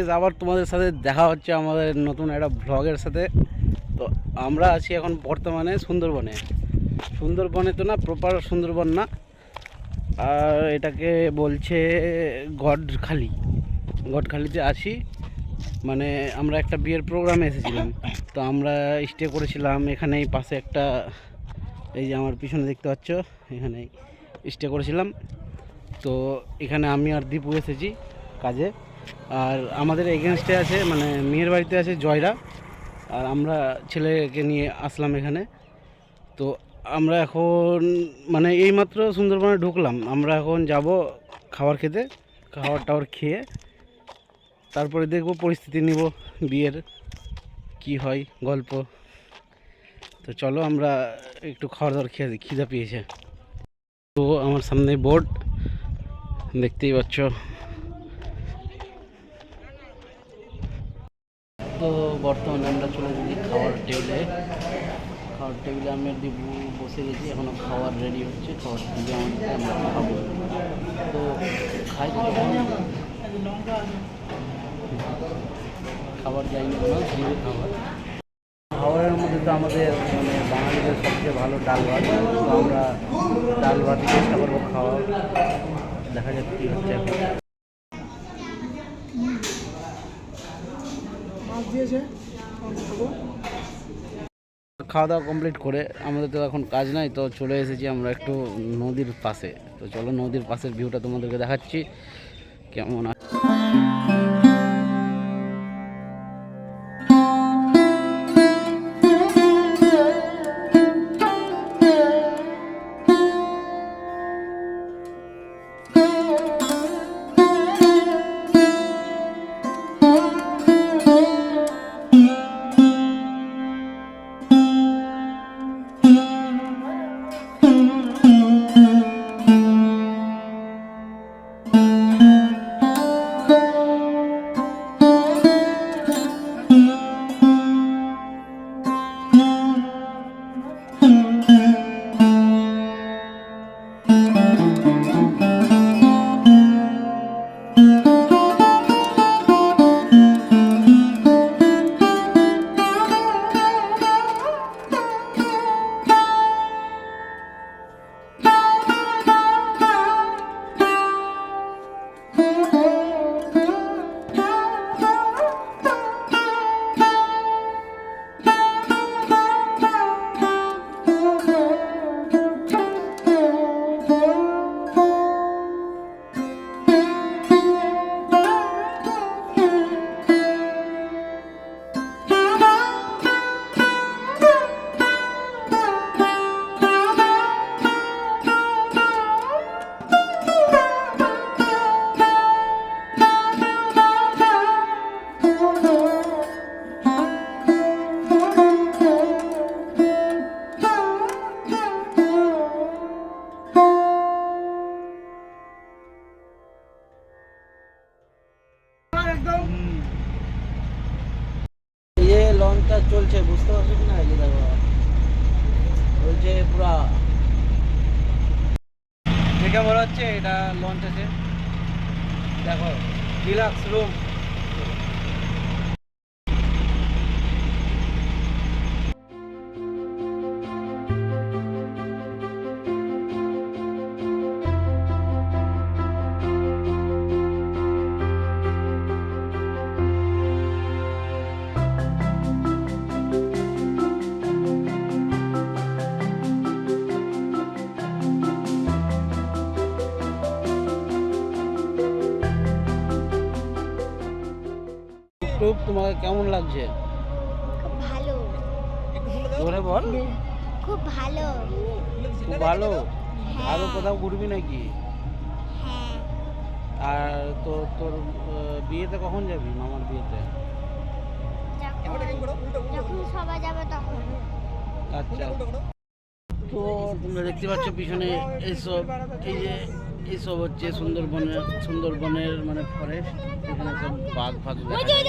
Guys, আবার তোমাদের সাথে দেখা হচ্ছে আমাদের নতুন একটা ব্লগের সাথে। তো আমরা আছি এখন বর্তমানে সুন্দরবনে। সুন্দরবনে তো না, প্রপার সুন্দরবন না, আর এটাকে বলছে গডখালি। গডখালিতে আছি, মানে আমরা একটা বিয়ের প্রোগ্রামে এসেছিলাম। তো আমরা স্টে করেছিলাম এখানেই পাশে একটা, এই যে আমার পিছনে দেখতে পাচ্ছ, এখানেই স্টে করেছিলাম। তো এখানে আমি আর দীপু এসেছি কাজে, আর আমাদের এগেনস্টে আছে, মানে মেয়ের বাড়িতে আছে জয়রা, আর আমরা ছেলেকে নিয়ে আসলাম এখানে। তো আমরা এখন মানে এইমাত্র সুন্দরবনে ঢুকলাম, আমরা এখন যাব খাবার খেতে। খাবার টাবার খেয়ে তারপরে দেখব, পরিস্থিতি নিব বিয়ের কি হয় গল্প। তো চলো আমরা একটু খাওয়া দাওয়ার খেয়ে খিদা পেয়েছে। তো আমার সামনে বোর্ড দেখতেই পাচ্ছ। তো বর্তমানে আমরা চলে এসেছি খাওয়ার টেবিলে। খাওয়ার টেবিলে আমি আর দীপু বসে গেছি, এখনও খাবার রেডি হচ্ছে। খাবার দিবে আমাদের, আমরা খাবো। তো খাই খাবার যাইনি কোনো, দিবে খাবার। খাবারের মধ্যে তো আমাদের মানে বাঙালিদের সবচেয়ে ভালো ডাল ভাত। তো আমরা ডাল ভাতই চেষ্টা করবো খাওয়া, দেখা যাক কী হচ্ছে এখন। খাওয়া দাওয়া কমপ্লিট করে আমাদের তো এখন কাজ নাই, তো চলে এসেছি আমরা একটু নদীর পাশে। তো চলো নদীর পাশের ভিউটা তোমাদেরকে দেখাচ্ছি কেমন আছে। এই যে লঞ্চটা চলছে, বুঝতে পারছো কি না? এই যে দেখো চলছে পুরা, দেখে মনে হচ্ছে এটা লঞ্চ আছে। দেখো ডিলাক্স রুম। তোমাকে কেমন লাগছে? খুব ভালো। ধরে বল। খুব ভালো। খুব ভালো। হ্যাঁ। আরো কোথাও ঘুরবি নাকি? হ্যাঁ। আর তো তোর বিয়েতে কখন যাবি, মামার বিয়েতে? যখন সবাই যাবে তখন। আচ্ছা। তো তোমরা দেখতে পাচ্ছ পিছনে এইসব, এই যে এইসব হচ্ছে সুন্দরবনের মানে ফরেস্ট। এখানে সব বাঘ ফাঘ দেখা যায়।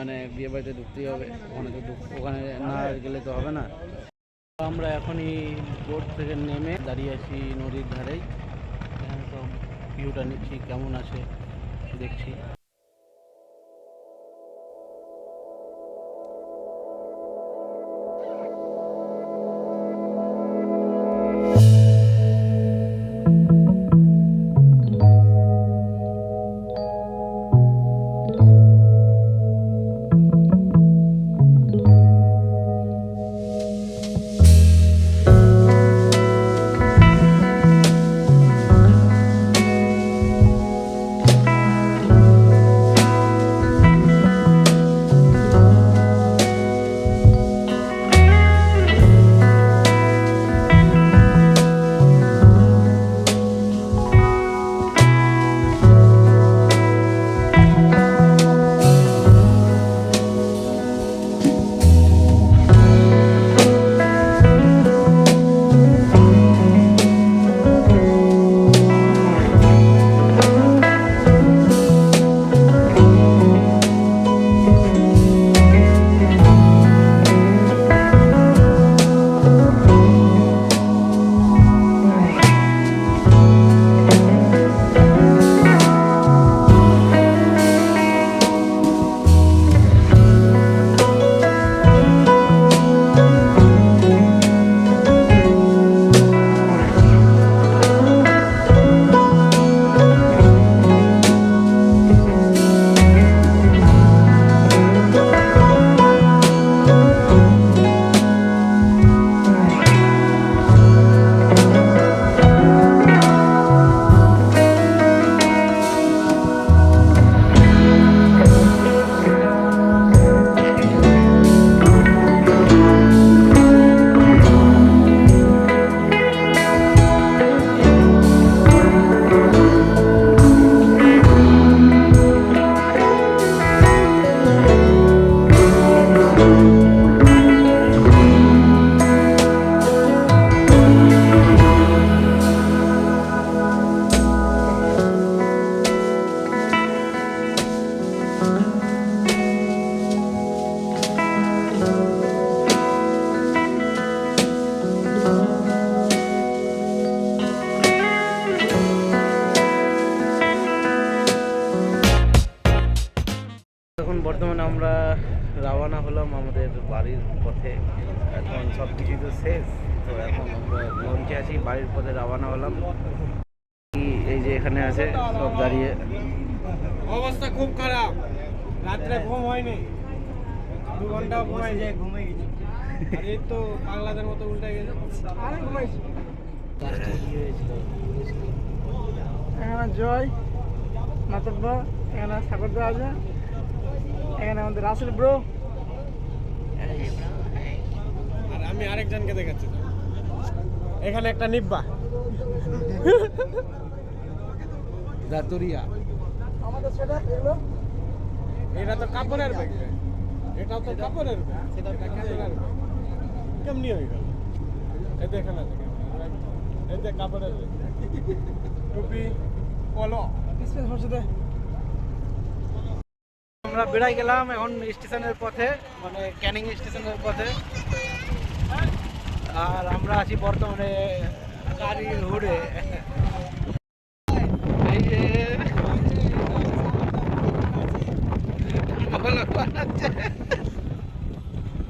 মানে বিয়ে বাড়িতে ঢুকতেই হবে, ওখানে তো ওখানে না গেলে তো হবে না। আমরা এখনই বোট থেকে নেমে দাঁড়িয়ে আছি নদীর ধারেই, এখানে সব ভিউটা নিচ্ছি কেমন আছে দেখছি। এখন বর্তমানে আমরা রওনা হলাম আমাদের বাড়ির পথে। এখন সব কিছু তো শেষ, তো এখন আমরা লঞ্চে আছি, বাড়ির পথে রওনা হলাম। এই যে এখানে আছে সব দাঁড়িয়ে। অবস্থা খুব খারাপ, রাত্রে ঘুম হয়নি, 2 ঘন্টা ঘুমাই যায়, ঘুমিয়ে গেছি। আর এই তো পাগলাদের মতো উল্টে গেছে, আরে ঘুমাইছি। এখানে জয় মাতব্বা, এখানে সাগরদা আছে, এখানে আমাদের রাসেল ব্রো, আর আমি আরেকজনকে দেখাচ্ছি। এখানে একটা নিব্বা দাতুরিয়া। আমাদের সেটা এগুলো, এটা তো কাপড়ের ব্যাগ, এটা তো কাপড়ের ব্যাগ, সেটা কাপড়ের ব্যাগ কেমনি হয়ে গেল? এই দেখেন না, এই যে কাপড়ের ব্যাগ, টুপি, কলো, স্পেস হচ্ছে। আমরা বেড়াই গেলাম এখন স্টেশনের পথে, মানে ক্যানিং স্টেশনের পথে। আর আমরা আছি বর্তমানে গাড়ির হুডে।